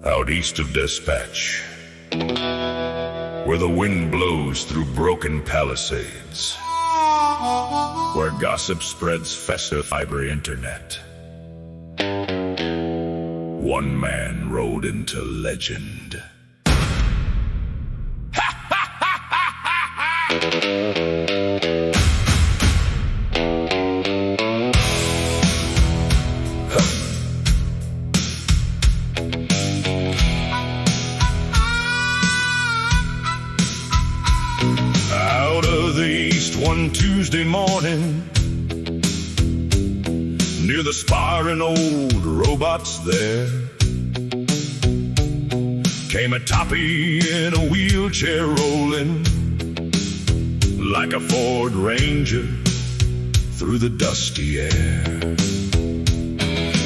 Out east of Despatch, where the wind blows through broken palisades, where gossip spreads faster fiber internet, one man rode into legend. Out of the east one Tuesday morning, near the sparring old robots there, came a toppy in a wheelchair rolling like a Ford Ranger through the dusty air.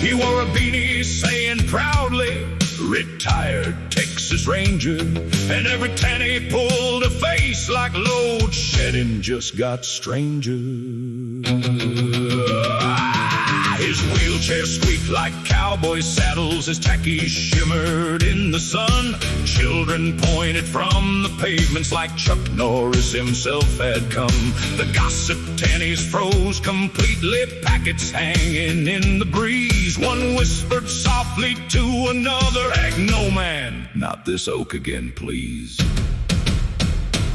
He wore a beanie saying proudly, "Retired Texas Ranger," and every time he pulled a face like load shedding just got stranger. His wheelchair squeaked like cowboy saddles as tacky shimmered in the sun. Children pointed from the pavements like Chuck Norris himself had come. The gossip tannies froze completely, packets hanging in the breeze. One whispered softly to another, "Heck no, man, not this oak again, please."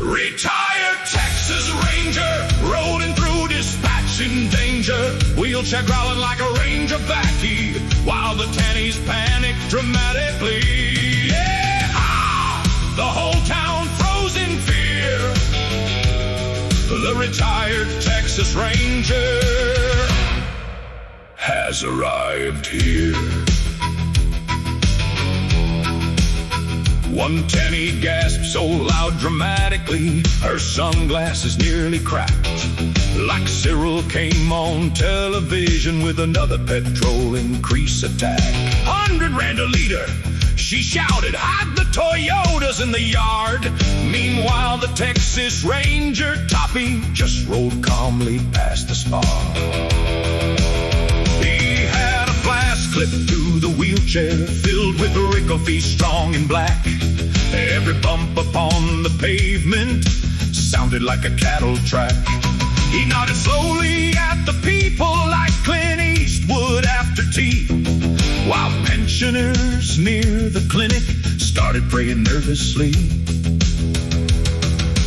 Retired Texas Ranger, rolling through Dispatch in danger, wheelchair growling like a ranger backy, while the tannies panic dramatically. Yeah! The whole town froze in fear. The retired Texas Ranger has arrived here. One tanny gasped so loud dramatically, her sunglasses nearly cracked. Like Cyril came on television with another petrol increase attack. 100 rand a liter, she shouted, "Hide the Toyotas in the yard." Meanwhile, the Texas Ranger toppy just rolled calmly past the spar. He had a flask clipped to the wheelchair, filled with ricofee strong and black. Every bump upon the pavement sounded like a cattle track. He nodded slowly at the people like Clint Eastwood after tea, while pensioners near the clinic started praying nervously.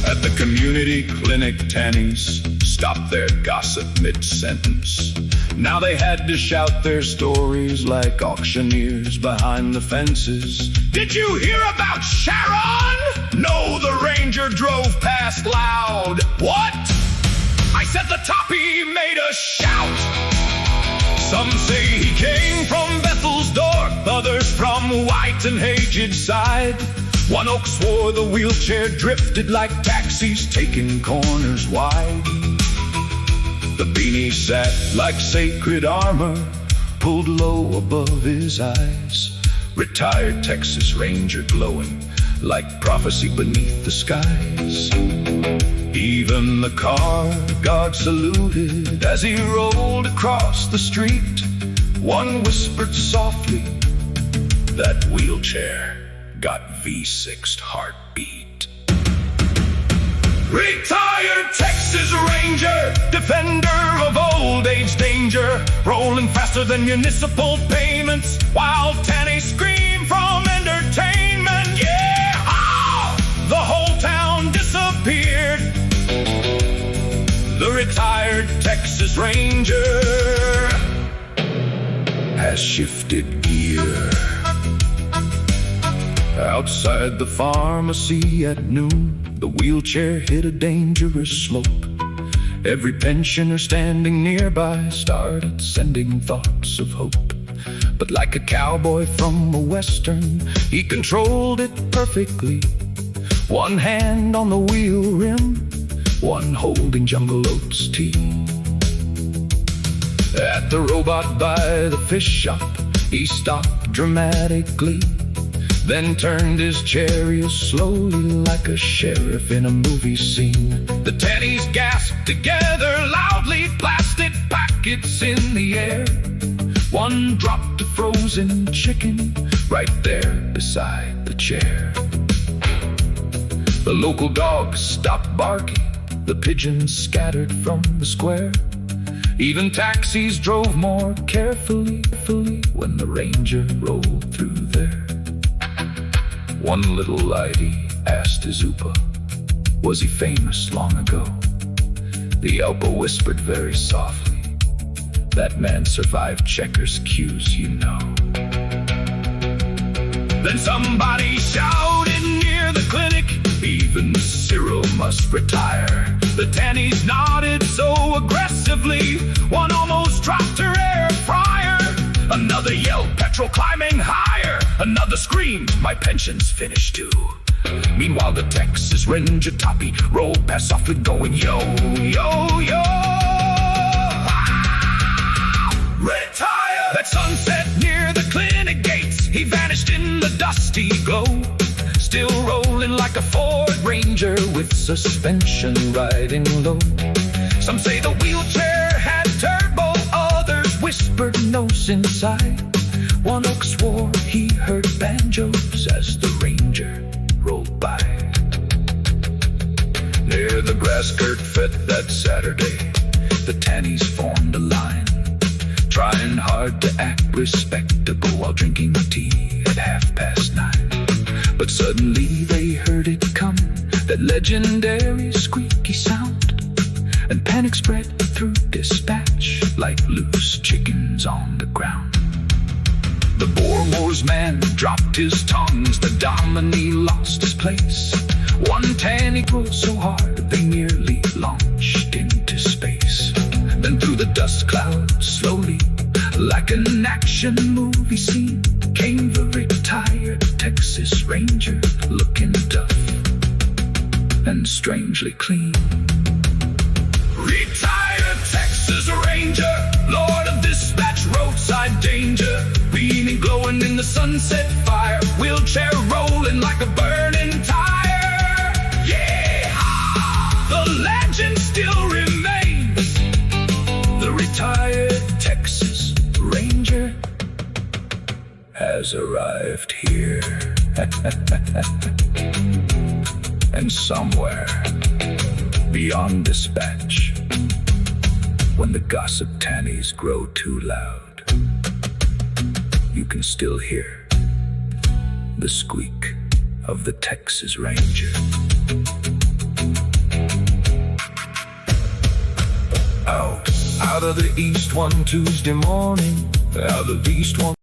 At the community clinic, tannies stopped their gossip mid-sentence. Now they had to shout their stories like auctioneers behind the fences. "Did you hear about Sharon?" "No, the Ranger drove past loud." "What?" I said the toppy made a shout. Some say he came from Bethel's door, others from White and Aged side. One oak swore the wheelchair drifted like taxis taking corners wide. The beanie sat like sacred armor, pulled low above his eyes. Retired Texas Ranger glowing like prophecy beneath the skies. Even the car guard saluted as he rolled across the street. One whispered softly, "That wheelchair got V6'd heartbeat." Retired Texas Ranger, defender of old age danger, rolling faster than municipal payments, while tannies scream from entertainment. Yeah! The whole town disappeared. The retired Texas Ranger has shifted gear. Outside the pharmacy at noon, the wheelchair hit a dangerous slope. Every pensioner standing nearby started sending thoughts of hope. But like a cowboy from a western, he controlled it perfectly. One hand on the wheel rim, one holding Jungle Oats tea. At the robot by the fish shop, he stopped dramatically, then turned his chariot slowly like a sheriff in a movie scene. The tannies gasped together loudly, plastic packets in the air. One dropped a frozen chicken right there beside the chair. The local dogs stopped barking, the pigeons scattered from the square. Even taxis drove more carefully when the ranger rolled through there. One little lady asked Izupa, was he famous long ago? The Elpa whispered very softly, that man survived checkers' queues, you know. Then somebody shouted near the clinic, even Cyril must retire. The tannies nodded so aggressively, one almost dropped her air fryer. Another yelled, petrol climbing higher. Another screamed, my pension's finished too. Meanwhile the Texas Ranger Toppy rolled past softly going, yo, yo, yo. Retire! At sunset near the clinic gates, he vanished in the dusty glow. Still rolling like a Ford Ranger with suspension riding low. Some say the wheelchair had turbo, others whispered notes inside. One oak swore he heard banjos as the Ranger rolled by. Near the grass-girt fete that Saturday, the tannies formed a line, trying hard to act respectable while drinking tea at 9:30. But suddenly they heard it come, that legendary squeaky sound, and panic spread through Despatch like loose chickens on the ground. The Boer man dropped his tongues, the dominie lost his place. One tanny rolled so hard they nearly launched into space. Then through the dust cloud, slowly, like an action movie scene, came the retired Texas Ranger, looking tough and strangely clean. Retired Texas Ranger, Lord of Dispatch, roadside danger, beaming, glowing in the sunset fire, wheelchair rolling like a burning tire. Yeah! The legend still remains. The retired Texas Ranger has arrived here. And somewhere beyond Dispatch, when the gossip tannies grow too loud, you can still hear the squeak of the Texas Ranger. Out of the east one Tuesday morning, out of the east one